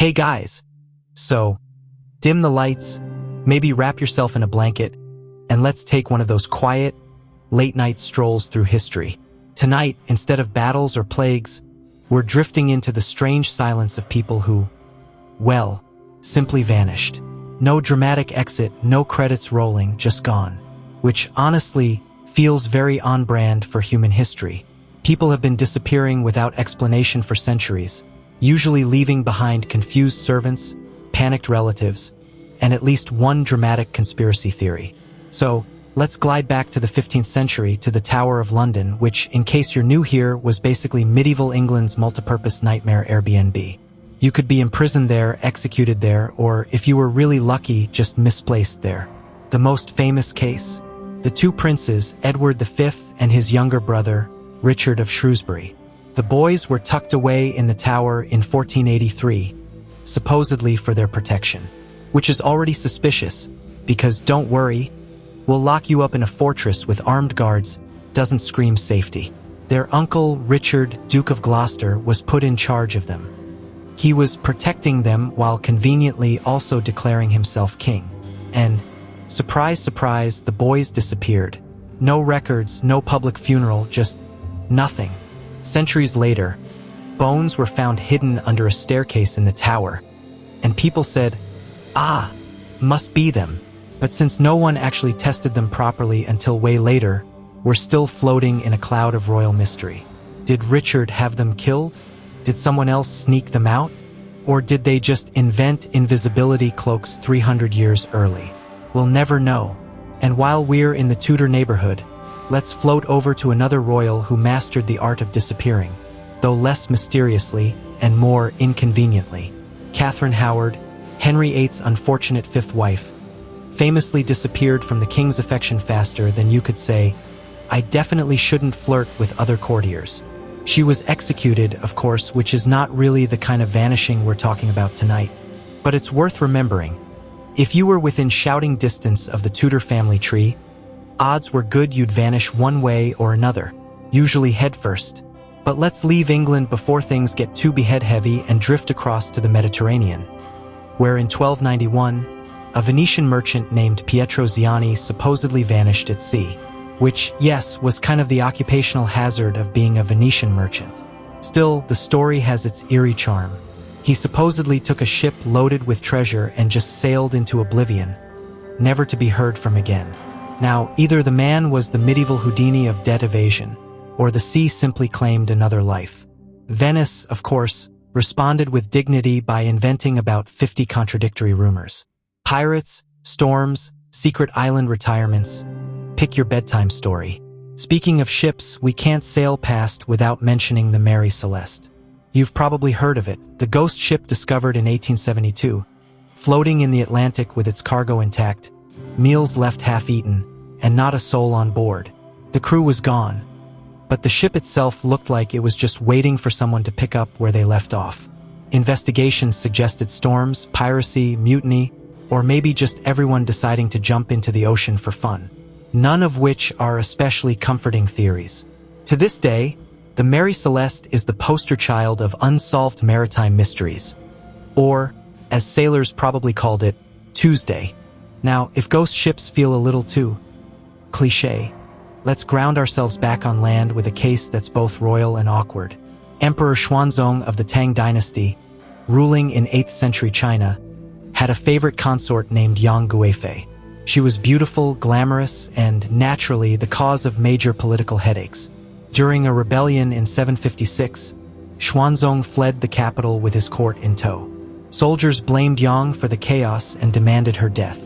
Hey guys! So, dim the lights, maybe wrap yourself in a blanket, and let's take one of those quiet, late-night strolls through history. Tonight, instead of battles or plagues, we're drifting into the strange silence of people who, well, simply vanished. No dramatic exit, no credits rolling, just gone. Which, honestly, feels very on-brand for human history. People have been disappearing without explanation for centuries, usually leaving behind confused servants, panicked relatives, and at least one dramatic conspiracy theory. So, let's glide back to the 15th century to the Tower of London, which, in case you're new here, was basically medieval England's multipurpose nightmare Airbnb. You could be imprisoned there, executed there, or, if you were really lucky, just misplaced there. The most famous case? The two princes, Edward V and his younger brother, Richard of Shrewsbury. The boys were tucked away in the tower in 1483, supposedly for their protection. Which is already suspicious, because don't worry, we'll lock you up in a fortress with armed guards, doesn't scream safety. Their uncle, Richard, Duke of Gloucester, was put in charge of them. He was protecting them while conveniently also declaring himself king. And, surprise, surprise, the boys disappeared. No records, no public funeral, just nothing. Centuries later, bones were found hidden under a staircase in the tower, and people said, "Ah, must be them." But since no one actually tested them properly until way later, we're still floating in a cloud of royal mystery. Did Richard have them killed? Did someone else sneak them out? Or did they just invent invisibility cloaks 300 years early? We'll never know. And while we're in the Tudor neighborhood, let's float over to another royal who mastered the art of disappearing, though less mysteriously and more inconveniently. Catherine Howard, Henry VIII's unfortunate fifth wife, famously disappeared from the king's affection faster than you could say, "I definitely shouldn't flirt with other courtiers." She was executed, of course, which is not really the kind of vanishing we're talking about tonight. But it's worth remembering. If you were within shouting distance of the Tudor family tree, odds were good you'd vanish one way or another, usually headfirst. But let's leave England before things get too behead-heavy and drift across to the Mediterranean, where in 1291, a Venetian merchant named Pietro Ziani supposedly vanished at sea, which, yes, was kind of the occupational hazard of being a Venetian merchant. Still, the story has its eerie charm. He supposedly took a ship loaded with treasure and just sailed into oblivion, never to be heard from again. Now, either the man was the medieval Houdini of debt evasion, or the sea simply claimed another life. Venice, of course, responded with dignity by inventing about 50 contradictory rumors. Pirates, storms, secret island retirements. Pick your bedtime story. Speaking of ships, we can't sail past without mentioning the Mary Celeste. You've probably heard of it, the ghost ship discovered in 1872, floating in the Atlantic with its cargo intact, meals left half-eaten, and not a soul on board. The crew was gone, but the ship itself looked like it was just waiting for someone to pick up where they left off. Investigations suggested storms, piracy, mutiny, or maybe just everyone deciding to jump into the ocean for fun. None of which are especially comforting theories. To this day, the Mary Celeste is the poster child of unsolved maritime mysteries, or, as sailors probably called it, Tuesday. Now, if ghost ships feel a little too cliché, let's ground ourselves back on land with a case that's both royal and awkward. Emperor Xuanzong of the Tang Dynasty, ruling in 8th century China, had a favorite consort named Yang Guifei. She was beautiful, glamorous, and, naturally, the cause of major political headaches. During a rebellion in 756, Xuanzong fled the capital with his court in tow. Soldiers blamed Yang for the chaos and demanded her death.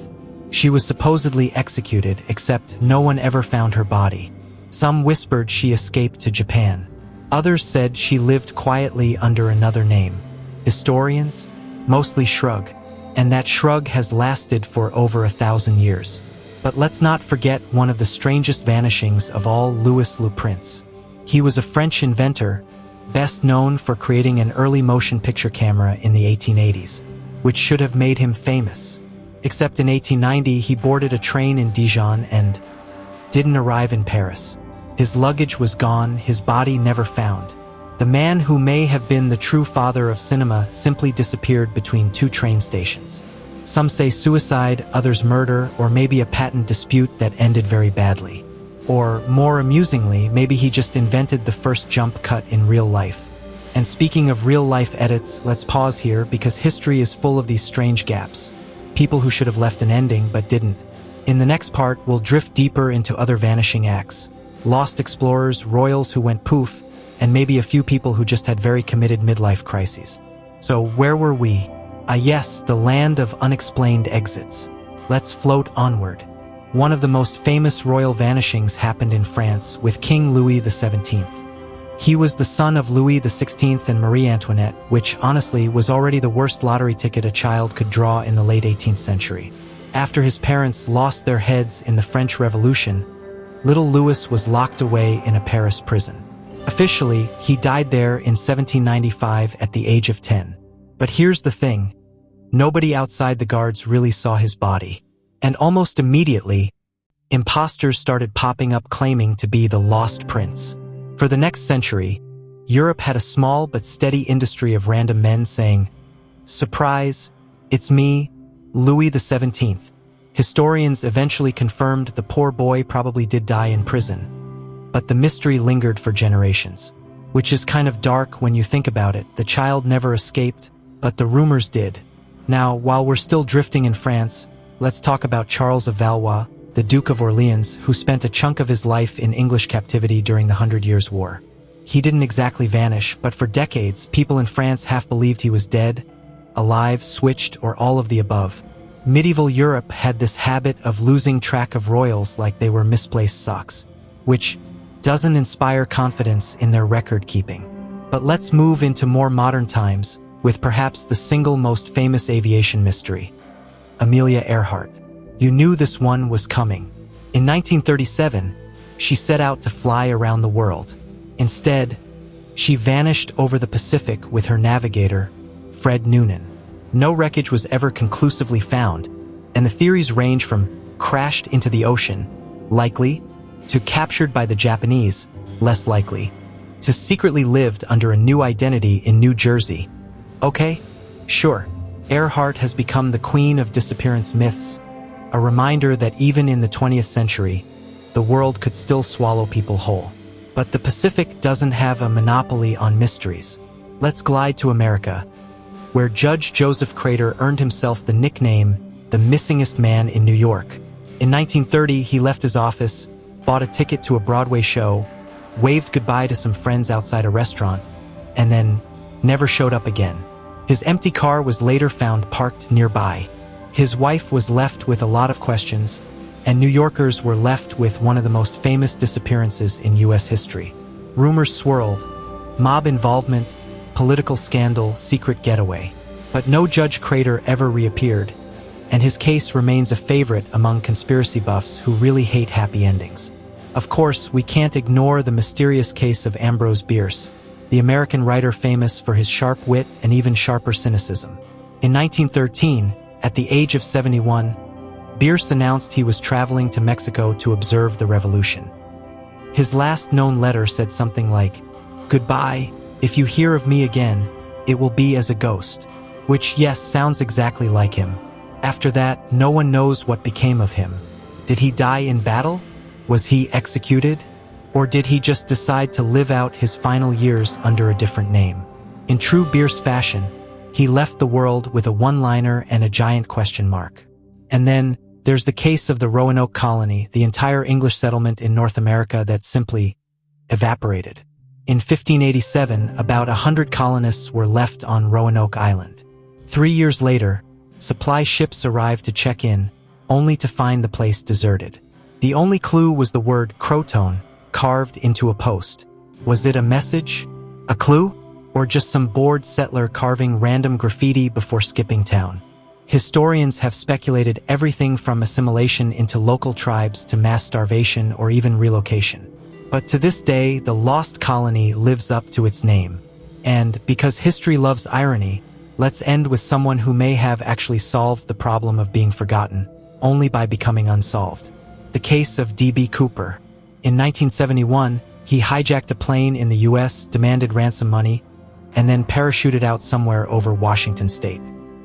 She was supposedly executed, except no one ever found her body. Some whispered she escaped to Japan. Others said she lived quietly under another name. Historians mostly shrug, and that shrug has lasted for over 1,000 years. But let's not forget one of the strangest vanishings of all, Louis Le Prince. He was a French inventor, best known for creating an early motion picture camera in the 1880s, which should have made him famous. Except in 1890, he boarded a train in Dijon and didn't arrive in Paris. His luggage was gone, his body never found. The man who may have been the true father of cinema simply disappeared between two train stations. Some say suicide, others murder, or maybe a patent dispute that ended very badly. Or, more amusingly, maybe he just invented the first jump cut in real life. And speaking of real-life edits, let's pause here because history is full of these strange gaps. People who should have left an ending but didn't. In the next part, we'll drift deeper into other vanishing acts. Lost explorers, royals who went poof, and maybe a few people who just had very committed midlife crises. So, where were we? Yes, the land of unexplained exits. Let's float onward. One of the most famous royal vanishings happened in France with King Louis XVII. He was the son of Louis XVI and Marie Antoinette, which, honestly, was already the worst lottery ticket a child could draw in the late 18th century. After his parents lost their heads in the French Revolution, little Louis was locked away in a Paris prison. Officially, he died there in 1795 at the age of 10. But here's the thing. Nobody outside the guards really saw his body. And almost immediately, imposters started popping up claiming to be the lost prince. For the next century, Europe had a small but steady industry of random men saying, "Surprise, it's me, Louis XVII." Historians eventually confirmed the poor boy probably did die in prison. But the mystery lingered for generations. Which is kind of dark when you think about it. The child never escaped, but the rumors did. Now, while we're still drifting in France, let's talk about Charles of Valois, the Duke of Orleans, who spent a chunk of his life in English captivity during the 100 Years' War. He didn't exactly vanish, but for decades, people in France half believed he was dead, alive, switched, or all of the above. Medieval Europe had this habit of losing track of royals like they were misplaced socks, which doesn't inspire confidence in their record-keeping. But let's move into more modern times, with perhaps the single most famous aviation mystery, Amelia Earhart. You knew this one was coming. In 1937, she set out to fly around the world. Instead, she vanished over the Pacific with her navigator, Fred Noonan. No wreckage was ever conclusively found, and the theories range from crashed into the ocean, likely, to captured by the Japanese, less likely, to secretly lived under a new identity in New Jersey. Okay, sure, Earhart has become the queen of disappearance myths, a reminder that even in the 20th century, the world could still swallow people whole. But the Pacific doesn't have a monopoly on mysteries. Let's glide to America, where Judge Joseph Crater earned himself the nickname, the missingest man in New York. In 1930, he left his office, bought a ticket to a Broadway show, waved goodbye to some friends outside a restaurant, and then never showed up again. His empty car was later found parked nearby. His wife was left with a lot of questions, and New Yorkers were left with one of the most famous disappearances in U.S. history. Rumors swirled, mob involvement, political scandal, secret getaway. But no Judge Crater ever reappeared, and his case remains a favorite among conspiracy buffs who really hate happy endings. Of course, we can't ignore the mysterious case of Ambrose Bierce, the American writer famous for his sharp wit and even sharper cynicism. In 1913, at the age of 71, Bierce announced he was traveling to Mexico to observe the revolution. His last known letter said something like, "Goodbye, if you hear of me again, it will be as a ghost," which, yes, sounds exactly like him. After that, no one knows what became of him. Did he die in battle? Was he executed? Or did he just decide to live out his final years under a different name? In true Bierce fashion, he left the world with a one-liner and a giant question mark. And then, there's the case of the Roanoke colony, the entire English settlement in North America that simply evaporated. In 1587, about 100 colonists were left on Roanoke Island. 3 years later, supply ships arrived to check in, only to find the place deserted. The only clue was the word Croton, carved into a post. Was it a message? A clue? Or just some bored settler carving random graffiti before skipping town? Historians have speculated everything from assimilation into local tribes to mass starvation or even relocation. But to this day, the lost colony lives up to its name. And because history loves irony, let's end with someone who may have actually solved the problem of being forgotten, only by becoming unsolved. The case of D.B. Cooper. In 1971, He hijacked a plane in the US, demanded ransom money, and then parachuted out somewhere over Washington state.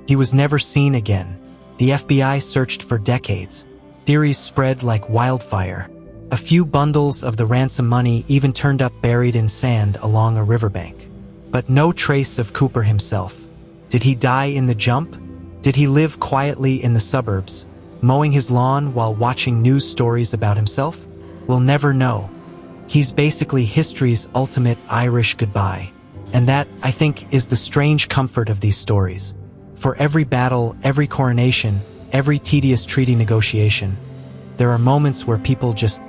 He was never seen again. The FBI searched for decades. Theories spread like wildfire. A few bundles of the ransom money even turned up buried in sand along a riverbank. But no trace of Cooper himself. Did he die in the jump? Did he live quietly in the suburbs, mowing his lawn while watching news stories about himself? We'll never know. He's basically history's ultimate Irish goodbye. And that, I think, is the strange comfort of these stories. For every battle, every coronation, every tedious treaty negotiation, there are moments where people just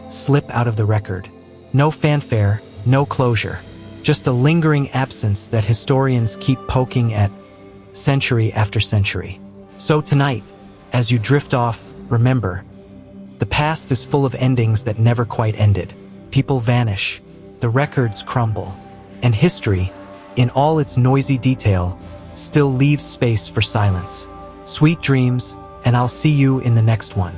slip out of the record. No fanfare, no closure. Just a lingering absence that historians keep poking at century after century. So tonight, as you drift off, remember, the past is full of endings that never quite ended. People vanish, the records crumble, and history, in all its noisy detail, still leaves space for silence. Sweet dreams, and I'll see you in the next one.